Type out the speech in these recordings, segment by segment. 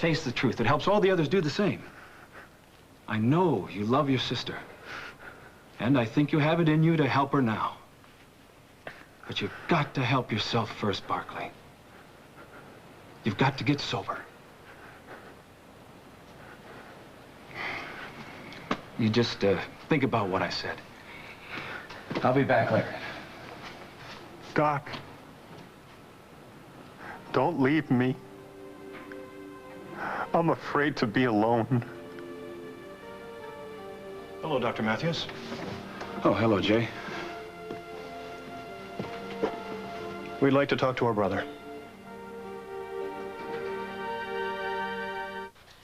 face the truth. It helps all the others do the same. I know you love your sister. And I think you have it in you to help her now. But you've got to help yourself first, Barkley. You've got to get sober. You just think about what I said. I'll be back later. Doc, don't leave me. I'm afraid to be alone. Hello, Dr. Matthews. Oh, hello, Jay. We'd like to talk to our brother.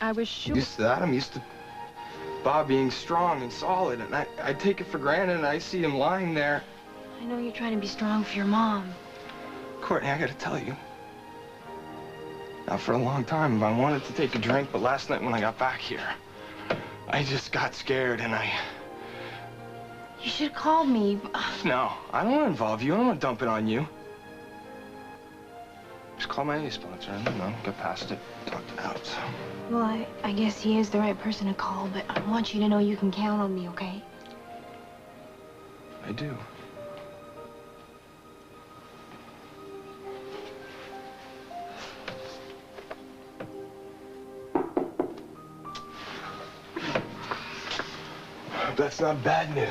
I was sure. Used to that. I'm used to Bob being strong and solid, and I take it for granted, and I see him lying there. I know you're trying to be strong for your mom. Courtney, I gotta tell you. Now, for a long time, I wanted to take a drink, but last night when I got back here, I just got scared, and You should have called me. No, I don't want to involve you. I don't want to dump it on you. Just call my A sponsor and, get past it, talk it out. Well, I guess he is the right person to call, but I want you to know you can count on me, okay? I do. That's not bad news.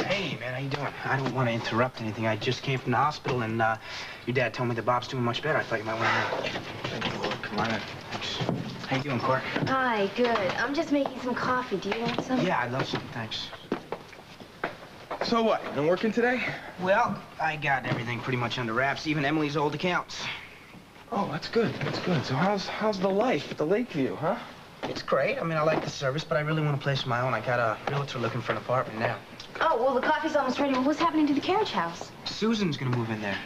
Hey, man, how you doing? I don't want to interrupt anything. I just came from the hospital, and your dad told me that Bob's doing much better. I thought you might want to know. Thank you, Lord. Come on in. Thanks. How you doing, Court? Hi, good. I'm just making some coffee. Do you want some? Yeah, I'd love some, thanks. So what? Been working today? Well, I got everything pretty much under wraps, even Emily's old accounts. Oh, that's good. That's good. So how's the life at the Lakeview, huh? It's great. I mean, I like the service, but I really want a place of my own. I got a realtor looking for an apartment now. Oh, well, the coffee's almost ready. What's happening to the carriage house? Susan's gonna move in there.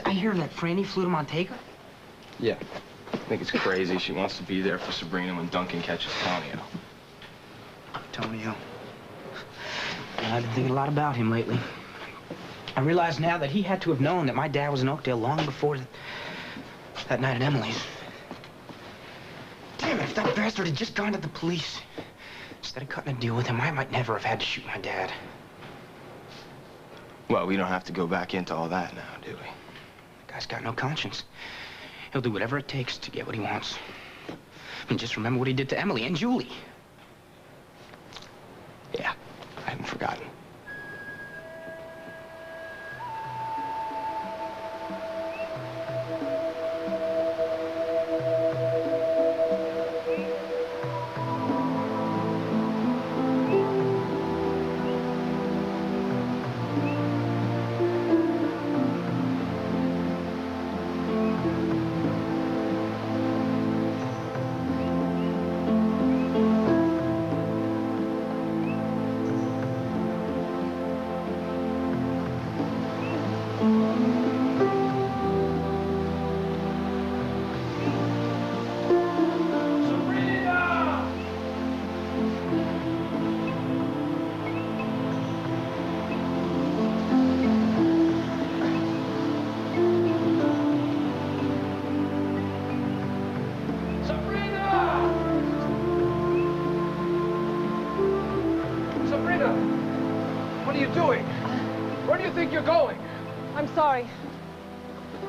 I hear that Franny flew to Montego? Yeah. I think it's crazy. She wants to be there for Sabrina when Duncan catches Tonio. Tonio. I've been thinking a lot about him lately. I realize now that he had to have known that my dad was in Oakdale long before that night at Emily's. Damn it, if that bastard had just gone to the police, instead of cutting a deal with him, I might never have had to shoot my dad. Well, we don't have to go back into all that now, do we? The guy's got no conscience. He'll do whatever it takes to get what he wants. And just remember what he did to Emily and Julie. Yeah, I haven't forgotten.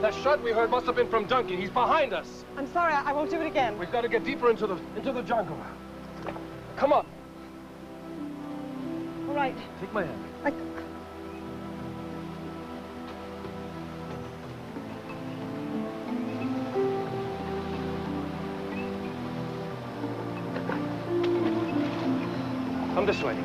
That shot we heard must have been from Duncan. He's behind us. I'm sorry, I won't do it again. We've got to get deeper into the jungle. Come on. All right. Take my hand. Come this way.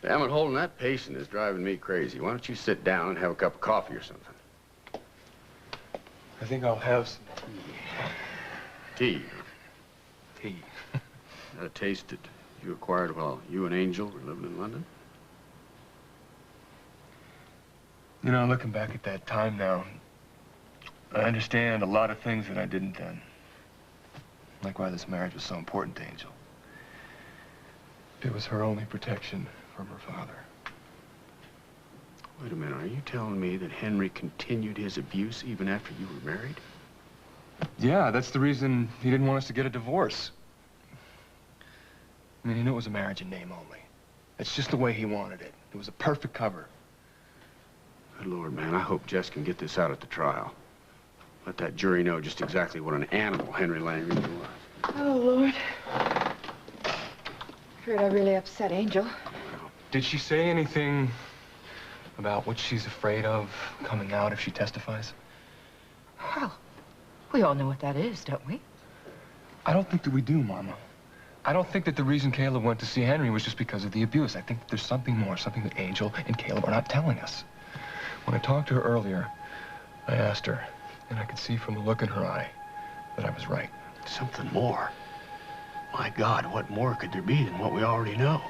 Damn it, holding that patient is driving me crazy. Why don't you sit down and have a cup of coffee or something? I think I'll have some Tea. tea. That a taste that you acquired while you and Angel were living in London? You know, looking back at that time now, I understand a lot of things that I didn't then. Like why this marriage was so important to Angel. It was her only protection from her father. Wait a minute, are you telling me that Henry continued his abuse even after you were married? Yeah, that's the reason he didn't want us to get a divorce. I mean, he knew it was a marriage in name only. It's just the way he wanted it. It was a perfect cover. Good Lord, man, I hope Jess can get this out at the trial. Let that jury know just exactly what an animal Henry Lang really was. Oh, Lord. Afraid I really upset Angel. Did she say anything about what she's afraid of coming out if she testifies? Well, we all know what that is, don't we? I don't think that we do, Mama. I don't think that the reason Caleb went to see Henry was just because of the abuse. I think that there's something more, something that Angel and Caleb are not telling us. When I talked to her earlier, I asked her, and I could see from the look in her eye that I was right. Something more? My God, what more could there be than what we already know?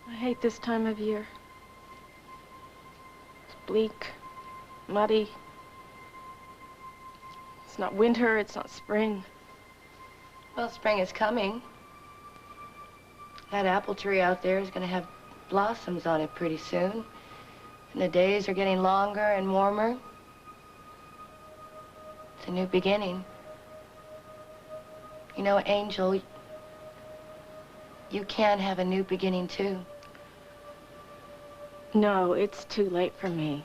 I hate this time of year. It's bleak, muddy. It's not winter, it's not spring. Well, spring is coming. That apple tree out there is going to have blossoms on it pretty soon. And the days are getting longer and warmer. It's a new beginning. You know, Angel, you can have a new beginning, too. No, it's too late for me.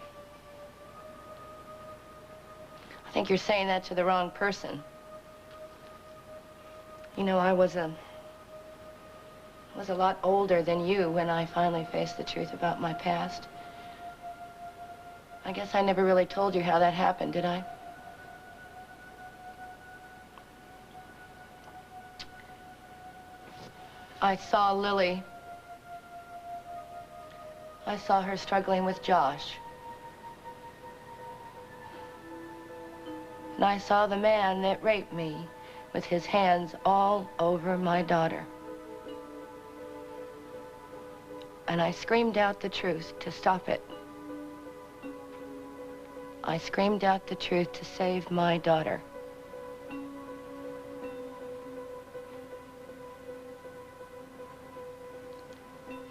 I think you're saying that to the wrong person. You know, I was a lot older than you when I finally faced the truth about my past. I guess I never really told you how that happened, did I? I saw Lily. I saw her struggling with Josh. And I saw the man that raped me with his hands all over my daughter. And I screamed out the truth to stop it. I screamed out the truth to save my daughter.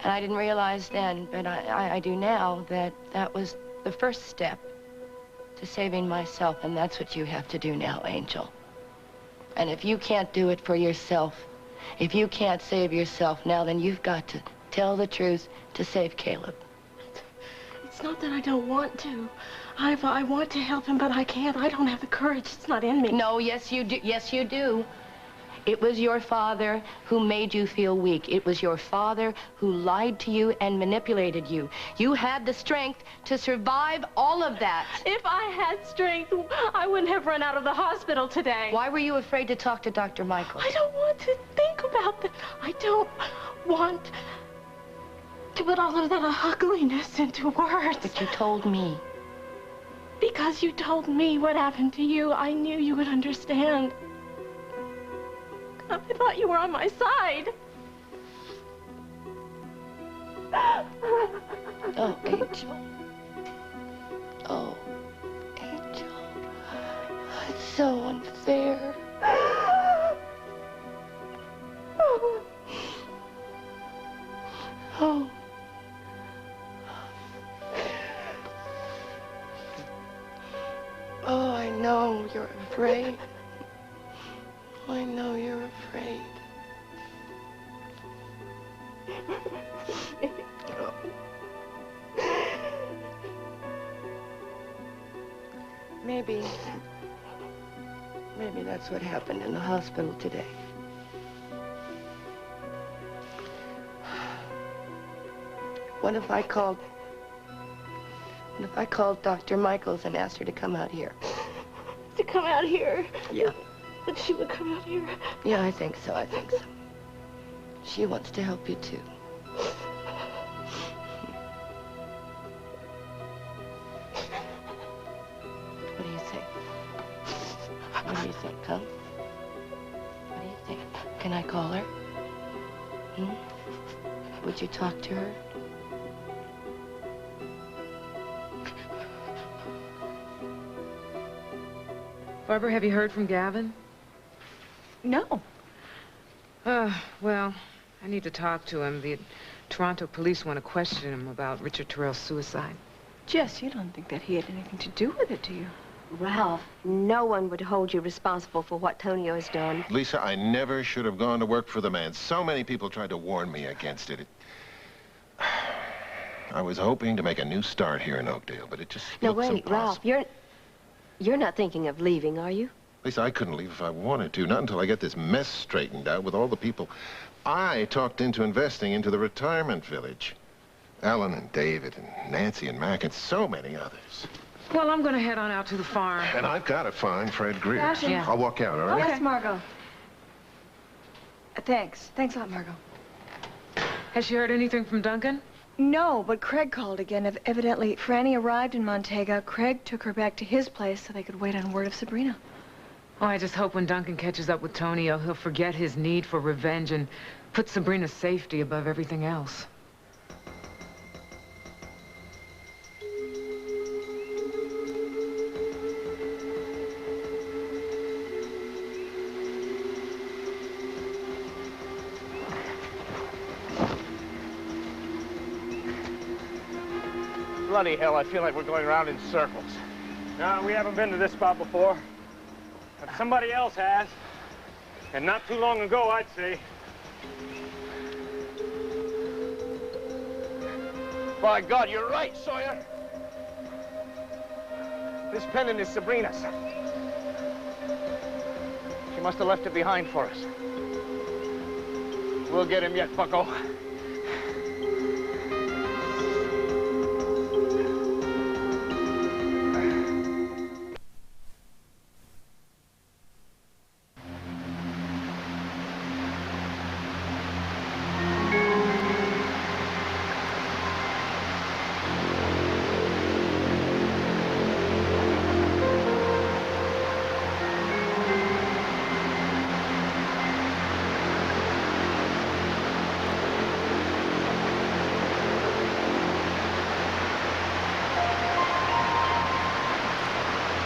And I didn't realize then, but I do now, that that was the first step to saving myself, and that's what you have to do now, Angel. And if you can't do it for yourself, if you can't save yourself now, then you've got to tell the truth to save Caleb. It's not that I don't want to. I want to help him, but I can't. I don't have the courage. It's not in me. No, yes, you do. Yes, you do. It was your father who made you feel weak. It was your father who lied to you and manipulated you. You had the strength to survive all of that. If I had strength, I wouldn't have run out of the hospital today. Why were you afraid to talk to Dr. Michaels? I don't want to think about that. I don't want to put all of that ugliness into words. But you told me. Because you told me what happened to you, I knew you would understand. I thought you were on my side. Oh, Angel. Oh, Angel. It's so unfair. Oh. Oh, I know you're afraid. I know you're afraid. Maybe that's what happened in the hospital today. What if I called Dr. Michaels and asked her to come out here? To come out here? Yeah. that she would come out here. Yeah, I think so. She wants to help you, too. What do you think? What do you think, huh? What do you think? Can I call her? Would you talk to her? Barbara, have you heard from Gavin? No. Well, I need to talk to him. The Toronto police want to question him about Richard Terrell's suicide. Jess, you don't think that he had anything to do with it, do you? Ralph, no one would hold you responsible for what Tonio has done. Lisa, I never should have gone to work for the man. So many people tried to warn me against it. I was hoping to make a new start here in Oakdale, but it just No, looks wait, impossible. Ralph, you're not thinking of leaving, are you? Lisa, I couldn't leave if I wanted to, not until I get this mess straightened out with all the people I talked into investing into the retirement village. Alan and David and Nancy and Mac and so many others. Well, I'm going to head on out to the farm. And I've got to find Fred Greer. Yeah. I'll walk out, all right? Yes, Margot. Thanks. Thanks a lot, Margot. Has she heard anything from Duncan? No, but Craig called again. Evidently, Franny arrived in Montega. Craig took her back to his place so they could wait on word of Sabrina. Oh, I just hope when Duncan catches up with Tonio, he'll forget his need for revenge and put Sabrina's safety above everything else. Bloody hell, I feel like we're going around in circles. No, we haven't been to this spot before. But somebody else has. And not too long ago, I'd say. By God, you're right, Sawyer. This pendant is Sabrina's. She must have left it behind for us. We'll get him yet, bucko.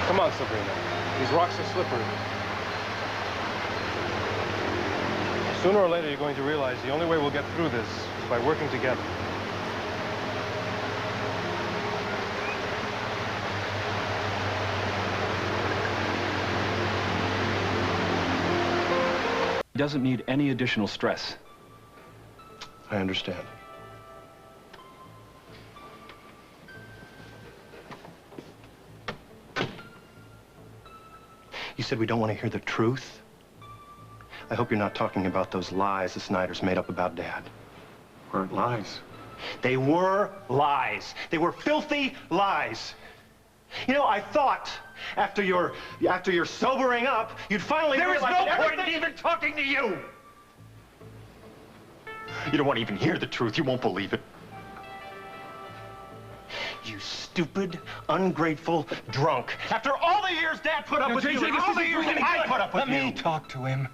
Come on, Sabrina. These rocks are slippery. Sooner or later, you're going to realize the only way we'll get through this is by working together. He doesn't need any additional stress. I understand. You said we don't want to hear the truth? I hope you're not talking about those lies the Snyders made up about Dad. Weren't lies. They were lies. They were filthy lies. You know, I thought after your sobering up, you'd finally There is realize no point in everything... even talking to you! You don't want to even hear the truth. You won't believe it. You stupid, ungrateful drunk. After all the years Dad put up with you, and all the years that I put up with you. Let me talk to him.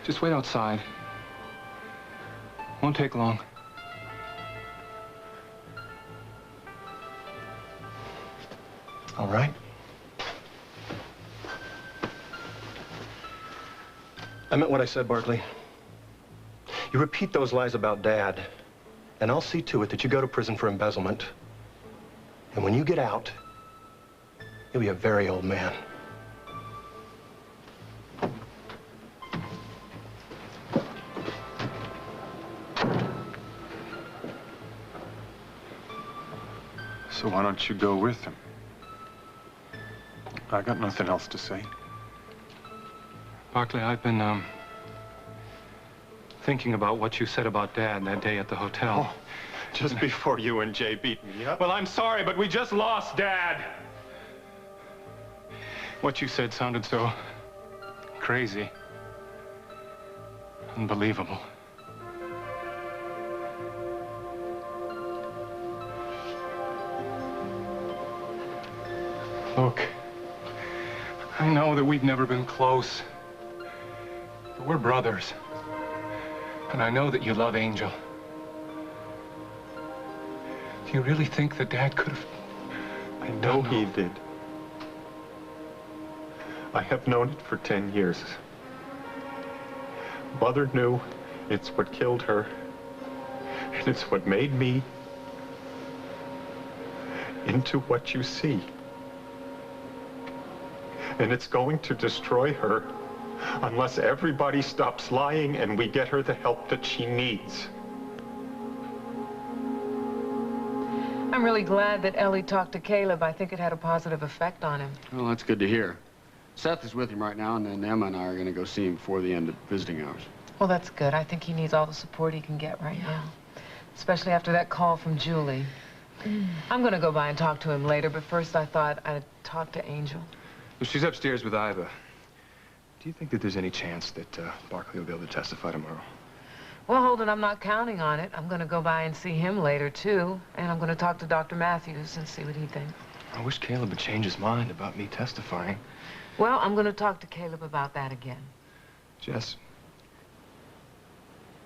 Just wait outside. Won't take long. All right. I meant what I said, Barkley. You repeat those lies about Dad, and I'll see to it that you go to prison for embezzlement. And when you get out, you'll be a very old man. So why don't you go with him? I got nothing else to say. Barkley, I've been, thinking about what you said about Dad that day at the hotel. Just before you and Jay beat me up. Well, I'm sorry, but we just lost Dad. What you said sounded so crazy. Unbelievable. Look, I know that we've never been close, but we're brothers. And I know that you love Angel. Do you really think that Dad could have... I know he did. I have known it for 10 years. Mother knew it's what killed her, and it's what made me into what you see. And it's going to destroy her unless everybody stops lying and we get her the help that she needs. I'm really glad that Ellie talked to Caleb. I think it had a positive effect on him. Well, that's good to hear. Seth is with him right now, and then Emma and I are going to go see him before the end of visiting hours. Well, that's good. I think he needs all the support he can get right now, especially after that call from Julie. I'm going to go by and talk to him later, but first I thought I'd talk to Angel. Well, she's upstairs with Iva. Do you think that there's any chance that Barkley will be able to testify tomorrow? Well, Holden, I'm not counting on it. I'm going to go by and see him later, too. And I'm going to talk to Dr. Matthews and see what he thinks. I wish Caleb would change his mind about me testifying. Well, I'm going to talk to Caleb about that again. Jess,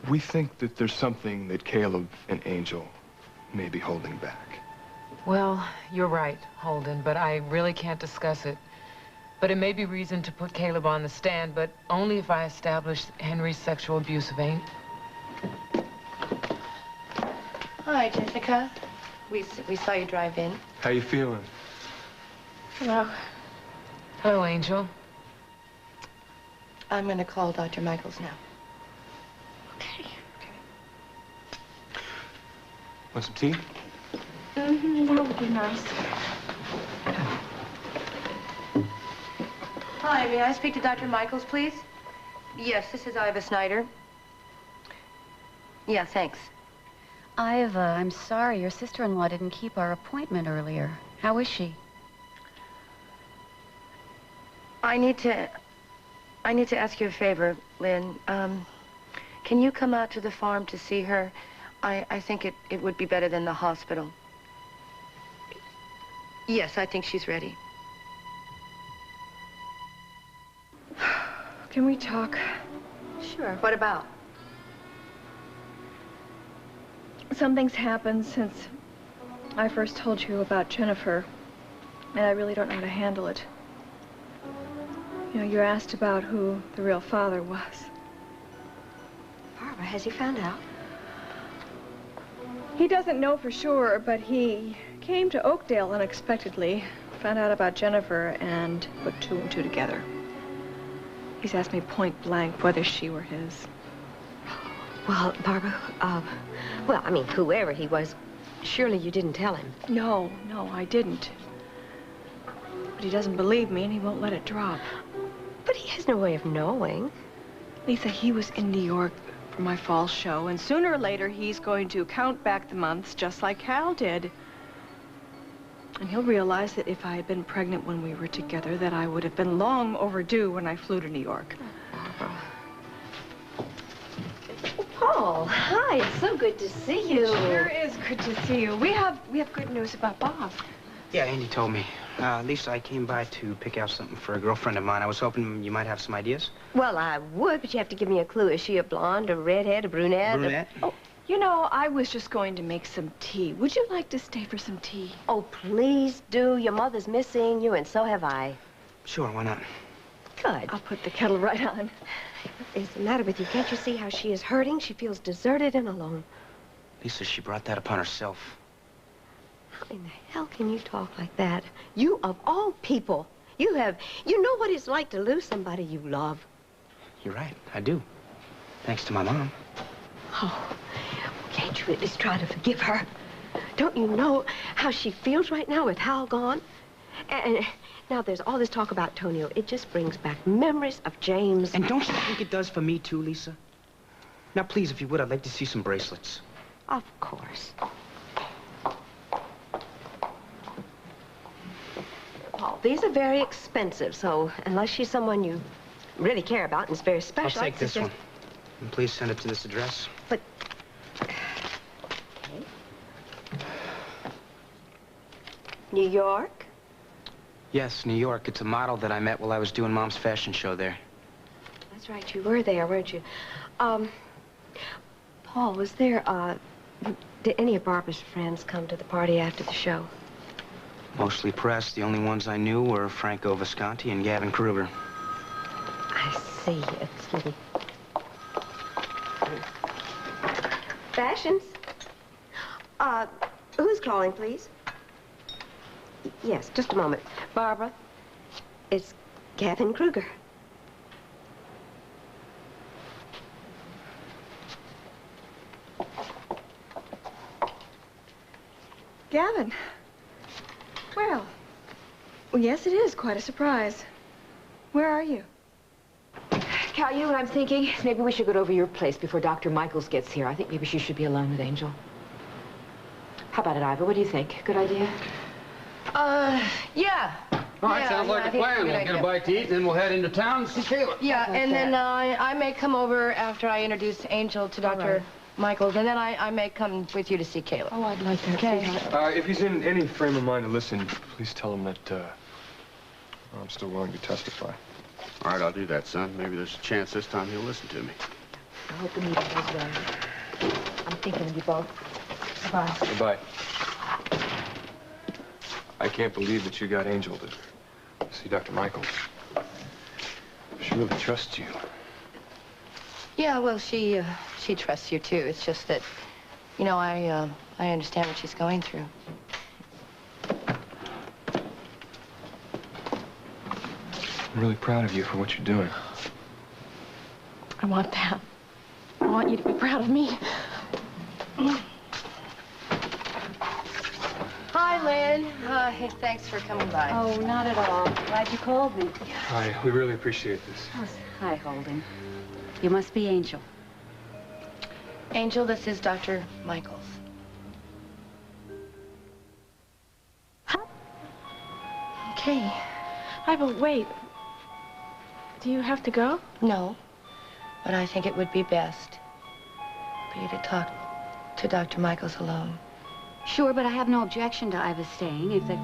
we think that there's something that Caleb and Angel may be holding back. Well, you're right, Holden, but I really can't discuss it. But it may be reason to put Caleb on the stand, but only if I establish Henry's sexual abuse of Angel. Hi, Jessica. We saw you drive in. How you feeling? Hello. Hello, Angel. I'm going to call Dr. Michaels now. Okay. Want some tea? Mm-hmm, that would be nice. Hi, may I speak to Dr. Michaels, please? Yes, this is Iva Snyder. Yeah, thanks. Iva, I'm sorry your sister-in-law didn't keep our appointment earlier. How is she? I need to ask you a favor, Lynn. Can you come out to the farm to see her? I think it would be better than the hospital. Yes, I think she's ready. Can we talk? Sure. What about? Something's happened since I first told you about Jennifer, and I really don't know how to handle it. You know, you asked about who the real father was. Barbara, has he found out? He doesn't know for sure, but he came to Oakdale unexpectedly, found out about Jennifer, and put two and two together. He's asked me point blank whether she were his. Well, Barbara, well, I mean, whoever he was, surely you didn't tell him. No, I didn't. But he doesn't believe me, and he won't let it drop. But he has no way of knowing. Lisa, he was in New York for my fall show, and sooner or later he's going to count back the months just like Hal did. And he'll realize that if I had been pregnant when we were together, that I would have been long overdue when I flew to New York. Paul, hi, it's so good to see you. It sure is good to see you. We have good news about Bob. Yeah, Andy told me. Lisa, I came by to pick out something for a girlfriend of mine. I was hoping you might have some ideas. Well, I would, but you have to give me a clue. Is she a blonde, a redhead, a brunette? Brunette? Oh, you know, I was just going to make some tea. Would you like to stay for some tea? Oh, please do. Your mother's missing you, and so have I. Sure, why not? Good. I'll put the kettle right on. What is the matter with you? Can't you see how she is hurting? She feels deserted and alone. Lisa, she brought that upon herself. How in the hell can you talk like that? You, of all people, you know what it's like to lose somebody you love. You're right, I do. Thanks to my mom. Oh, can't you at least try to forgive her? Don't you know how she feels right now with Hal gone? And now there's all this talk about Tonio. It just brings back memories of James. And don't you think it does for me, too, Lisa? Now, please, if you would, I'd like to see some bracelets. Of course. Paul, these are very expensive, so unless she's someone you really care about and is very special... I'll take this one. And please send it to this address. But... New York? Yes, New York. It's a model that I met while I was doing Mom's fashion show there. That's right, you were there, weren't you? Paul, was there, did any of Barbara's friends come to the party after the show? Mostly press. The only ones I knew were Franco Visconti and Gavin Kruger. I see. Excuse me. Fashions? Who's calling, please? Yes, just a moment. Barbara, it's Gavin Kruger. Gavin. Well, yes, it is quite a surprise. Where are you? Cal, you know what I'm thinking? Maybe we should go over your place before Dr. Michaels gets here. I think maybe she should be alone with Angel. How about it, Ivor? What do you think? Good idea? Yeah. All right, sounds like a plan. We'll get a bite to eat, and then we'll head into town and see Kayla. Yeah, and then I may come over after I introduce Angel to Dr. Michaels, and then I may come with you to see Kayla. Oh, I'd like that. Okay. If he's in any frame of mind to listen, please tell him that I'm still willing to testify. All right, I'll do that, son. Maybe there's a chance this time he'll listen to me. I hope the meeting goes well. I'm thinking of you both. Bye. Goodbye. I can't believe that you got Angel to see Dr. Michaels. She really trusts you. Yeah, well, she trusts you, too. It's just that, you know, I understand what she's going through. I'm really proud of you for what you're doing. I want that. I want you to be proud of me. Hi, Lynn. Hey, thanks for coming by. Oh, not at all. Glad you called me. Hi, we really appreciate this. Oh, hi, Holden. You must be Angel. Angel, this is Dr. Michaels. Okay. Ivor, wait. Do you have to go? No, but I think it would be best for you to talk to Dr. Michaels alone. Sure, but I have no objection to Ivor staying if the